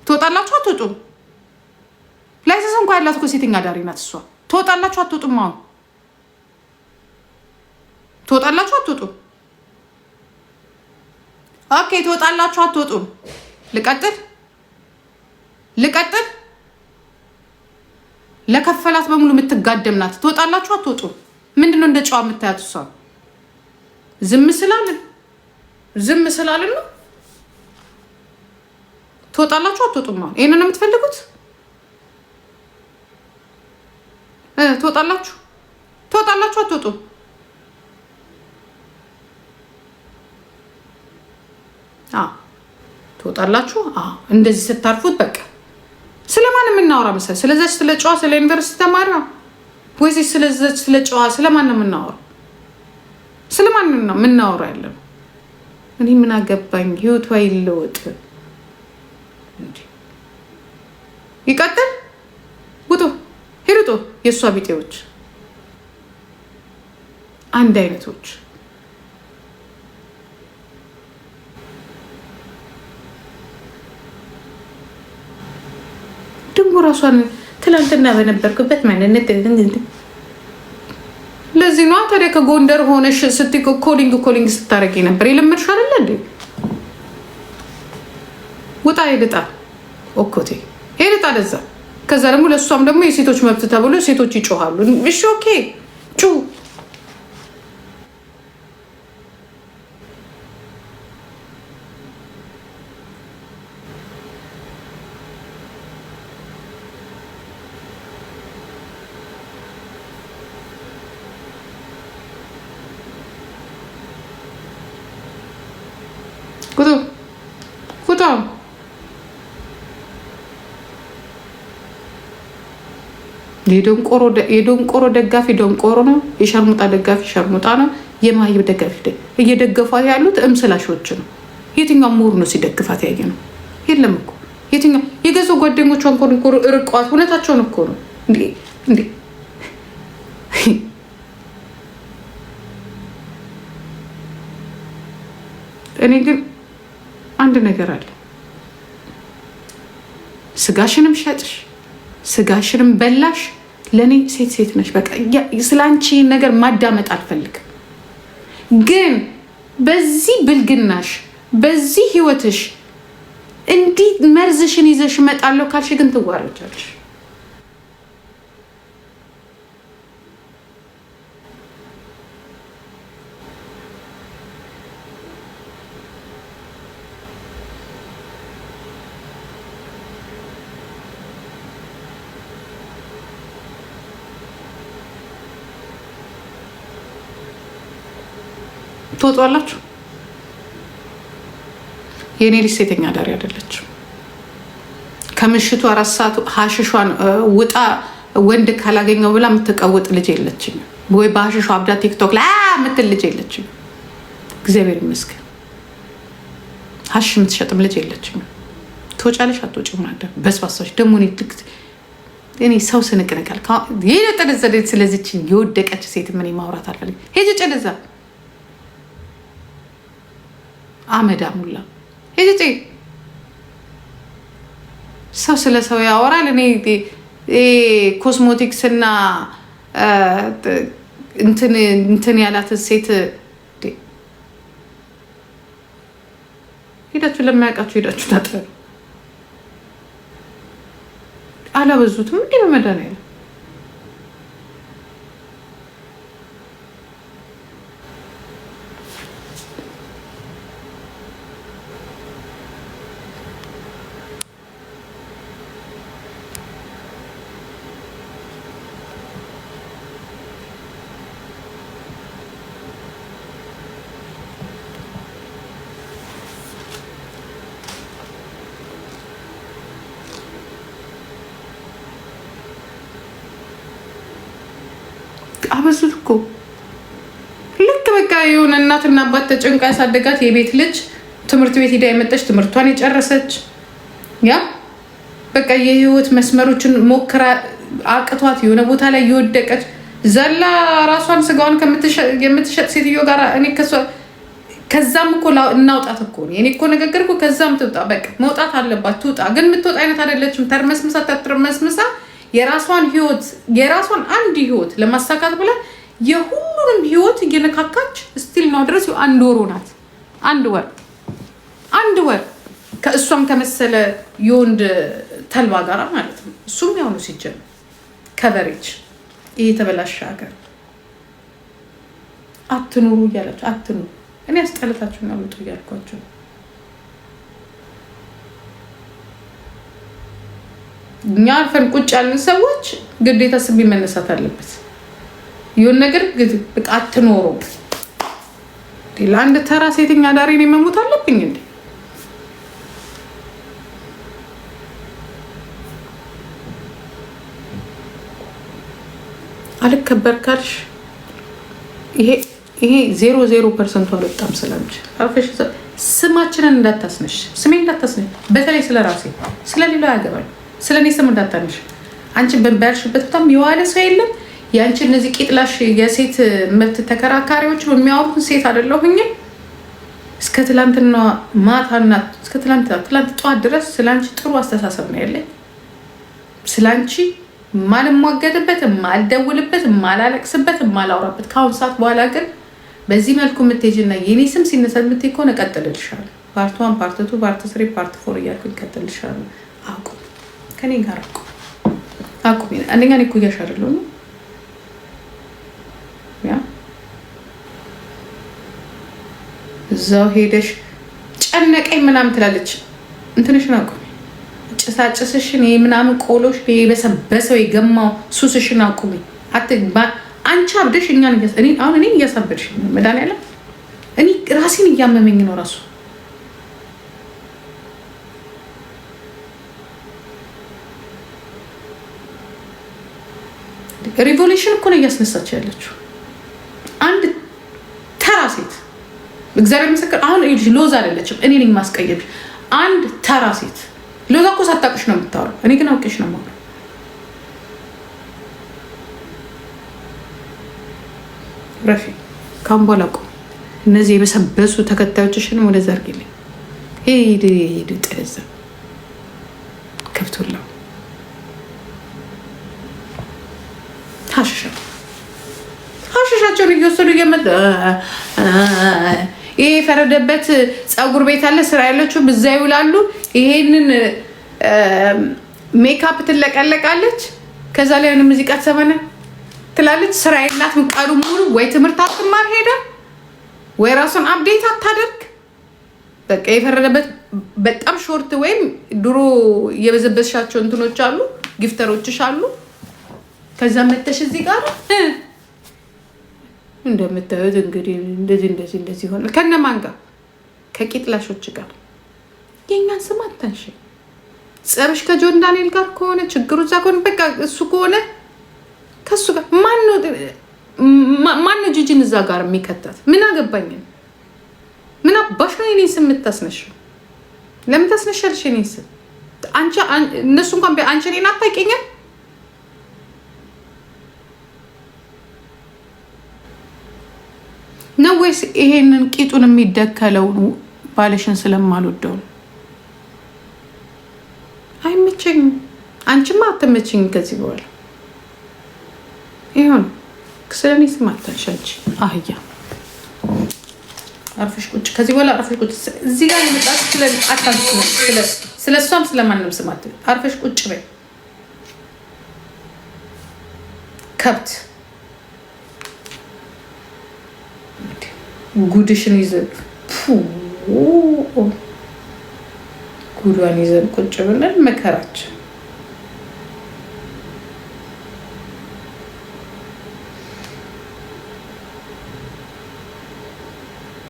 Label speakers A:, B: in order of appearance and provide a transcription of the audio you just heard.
A: ትወጣላችሁ አትወጡም? ላይሰንስ እንኳን ያላት እኮ ሴተኛ አዳሪ ናት እሷ። ትወጣላችሁ አትወጡም? አሁን ትወጣላችሁ አትወጡም? ኦኬ ትወጣላችሁ አትወጡም? ልቀጥል ለከፈላት በሙሉ የምትጋደም ናት። ትወጣላችሁ አትወጡም? ምንድነው እንደ ጨዋ የምታያት እሷ? ዝም ስላልን ነው። ትወጣላችሁ አትወጡም? አሁን ይሄንን ነው የምትፈልጉት? ትወጣላችሁ አትወጡም? ትወጣላችሁ። እንደዚህ ስታርፉት በቃ ስለማን የምናወራ መሰለህ? ስለዛች ስለ ጨዋ ስለ ዩኒቨርሲቲ ተማሪ ወይስ ስለዛች ስለ ጨዋ ስለማን ነው የምናወራው? ስለማን ነው የምናወራው ያለው? እኔ ምን አገባኝ? ህይወቷ ይለወጥ እንዴ? ይቀጥል። ውጡ ሂሩጡ። የእሷ ቢጤዎች አንድ አይነቶች ደግሞ ራሷን ትላንትና በነበርኩበት ማንነት ለዚህ ነው ታዲያ ከጎንደር ሆነሽ ስትይ ኮሊንግ ስታረጊ ነበር። የለመድሽ አይደል እንዴ? ውጣ ሄድጣ ኦኮቴ ሄድጣ ለዛ። ከዛ ደግሞ ለእሷም ደግሞ የሴቶች መብት ተብሎ ሴቶች ይጮሃሉ። እሺ ኦኬ ጩ ኩታ የደንቆሮ ደጋፊ ደንቆሮ ነው። የሸርሙጣ ደጋፊ ሸርሙጣ ነው። የማይብ ደጋፊ እየደገፏት ያሉት እምስላሾች ነው። የትኛው ምሁር ነው ሲደግፋት ያየ ነው? የለም እኮ የትኛው የገዛው ጓደኞቿን ኮንኮር ርቋት እውነታቸውን እኮ ነው እንዴ እኔ ግን አንድ ነገር አለ። ስጋሽንም ሸጥሽ ስጋሽንም በላሽ፣ ለእኔ ሴት ነሽ። በቃ ስለ አንቺ ነገር ማዳመጥ አልፈልግም። ግን በዚህ ብልግናሽ በዚህ ህይወትሽ እንዲህ መርዝሽን ይዘሽ እመጣለሁ ካልሽ ግን ትዋረጃለሽ። ትወጣላችሁ። የኔ ልጅ ሴተኛ አዳሪ አይደለችም። ከምሽቱ 4 ሰዓት ሀሽሿን ውጣ ወንድ ካላገኘው ብላ የምትቀውጥ ልጅ የለችም። ወይ በሀሽሿ አብዳ ቲክቶክ ላይ የምትል ልጅ የለችም። እግዚአብሔር ይመስገን። ሀሽ የምትሸጥም ልጅ የለችም። ትወጫለሽ አትወጪም? ማደር በስባሳዎች ደግሞ እኔ ሰው ስንቅንቃል የጠነዘደ ስለዚች የወደቀች ሴት ምን ማውራት አልፈልግም። ሄጅ ጨለዛ አመዳ ሙላ ሄጂ ሰው ስለ ሰው ያወራል። እኔ ኮስሞቲክስ እና እንትን ያላት ሴት ሄዳችሁ ለማያውቃችሁ ሄዳችሁ ታጠሩ። አላበዙትም እንዴ በመድኃኒዓለም አበዙት እኮ ልክ በቃ የሆነ እናትና አባት ተጨንቃ ያሳደጋት የቤት ልጅ ትምህርት ቤት ሄዳ የመጣች ትምህርቷን የጨረሰች ያ በቃ የህይወት መስመሮችን ሞክራ አቅቷት የሆነ ቦታ ላይ የወደቀች ዘላ ራሷን ስጋዋን የምትሸጥ ሴትዮ ጋር እኔ ከዛም እኮ እናውጣት እኮ ነው እኔ እኮ ነገር እኮ ከዛም ትውጣ በቃ መውጣት አለባት ትውጣ ግን የምትወጣ አይነት አይደለችም ተርመስምሳ ተትርመስምሳ የራሷን ህይወት የራሷን አንድ ህይወት ለማሳካት ብላ የሁሉንም ህይወት እየነካካች ስቲል ነው ድረስ አንድ ወር ሆናት አንድ ወር ከእሷም ከመሰለ የወንድ ተልባ ጋራ ማለት ነው እሱም ያው ነው ሲጀምር ከቨሬጅ ይሄ ተበላሸ ሀገር አትኑሩ እያላችሁ አትኑሩ እኔ አስጠልታችሁ ነው ልጡ እያልኳችሁ እኛ አልፈን ቁጭ ያልን ሰዎች ግዴታ ስም መነሳት አለበት ይሁን ነገር በቃ አትኑሩ ለአንድ ተራ ሴተኛ ዳሪ ነው መሞት አለብኝ እንዴ አልከበር ካልሽ ይሄ 0% አልወጣም ስለምች አርፈሽ ስማችንን እንዳታስነሽ ስሜን እንዳታስነሽ በተለይ ስለራሴ ስለሌላ ያገባል ስለኔ ስም እንዳታነሽ አንቺ በባልሽበት በጣም የዋለ ሰው የለም ያንቺ እነዚህ ቂጥላሽ የሴት መብት ተከራካሪዎች በሚያወሩት ሴት አይደለሁኝ እስከ ትላንትና ማታና እስከ ትላንት ጧት ድረስ ስላንቺ ጥሩ አስተሳሰብ ነው ያለኝ ስላንቺ ማልሟገትበት ማልደውልበት ማላለቅስበት ማላውራበት ካሁን ሰዓት በኋላ ግን በዚህ መልኩ የምትሄጂና የኔ ስም ሲነሳ የምትሄጂ ከሆነ እቀጥልልሻለሁ ፓርት 1 ፓርት 2 ፓርት 3 ፓርት 4 እያልኩ እቀጥልልሻለሁ አቁም ከኔ ጋር አቁም አንደኛ እኔ እኮ እያሻረለሁ ነው ያ እዛው ሄደሽ ጨነቀኝ ምናምን ትላለች እንትንሽን አቁም ጭሳጭስሽን ምናምን ቆሎሽ በሰበሰው የገማው ሱስሽን አቁሚ አንቺ አብደሽ እኛን አሁን እኔ እያሳበድሽ መድኃኒዓለም እኔ ራሴን እያመመኝ ነው ራሱ ሪቮሉሽን እኮ ነው እያስነሳች ያለችው አንድ ተራ ሴት እግዚአብሔር ምስክር አሁን ሎዛ አይደለችም እኔ ነኝ ማስቀየምሽ አንድ ተራ ሴት ሎዛ እኮ ሳታውቅሽ ነው የምታወራው እኔ ግን አውቄሽ ነው የማወራው ረፊ ካሁን በኋላ እኮ እነዚህ የበሰበሱ ተከታዮችሽንም ወደዛ አድርጊልኝ ሄድ ጥለዛ ከብቶላ ሀሽሻቸውን እየወሰዱ እየመጣ ይሄ የፈረደበት ፀጉር ቤት አለ ስራ ያለችው ብዛ ይውላሉ ይሄንን ሜካፕ ትለቀለቃለች ከዛ ላይ ሙዚቃ ተሰማነ ትላለች ስራ የላት ምቃሉ ሙሉ ወይ ትምህርት አትማር ሄዳ ወይ ራሱን አፕዴት አታደርግ በቃ የፈረደበት በጣም ሾርት ወይም ድሮ የበዘበሻቸው እንትኖች አሉ ጊፍተሮችሽ አሉ ከዛ መተሽ እዚህ ጋር እንደምታዩት እንግዲህ እንደዚህ ሆነ ከነማን ጋር ከቂጥላሾች ጋር የኛን ስም አታንሽ ጸብሽ ከጆን ዳንኤል ጋር ከሆነ ችግሩ እዛ ከሆነ በቃ እሱ ከሆነ ከሱ ጋር ማን ነው ጂጂን እዛ ጋር የሚከታት ምን አገባኝ ምን አባሽ ነው የኔን ስም የምታስነሽው ለምን ታስነሻለሽ የኔን ስም አንቺ እነሱ እንኳን አንቺ እኔን አታውቂኝም ነው ወይስ ይሄንን ቂጡን የሚደከለው ባለሽን ስለማልወደው አይመቸኝም አንቺማ አትመቸኝም ከዚህ በኋላ ይሁን ስለኔ ስም አታንሻች አህያ አርፈሽ ቁጭ ከዚህ በኋላ አርፈሽ ቁጭ እዚህ ጋር የመጣች ስለሷም ስለማንም ስም አትበይ አርፈሽ ቁጭ በይ ከብት ጉድሽን ይዘን ጉዷን ይዘን ቁጭ ብለን መከራችን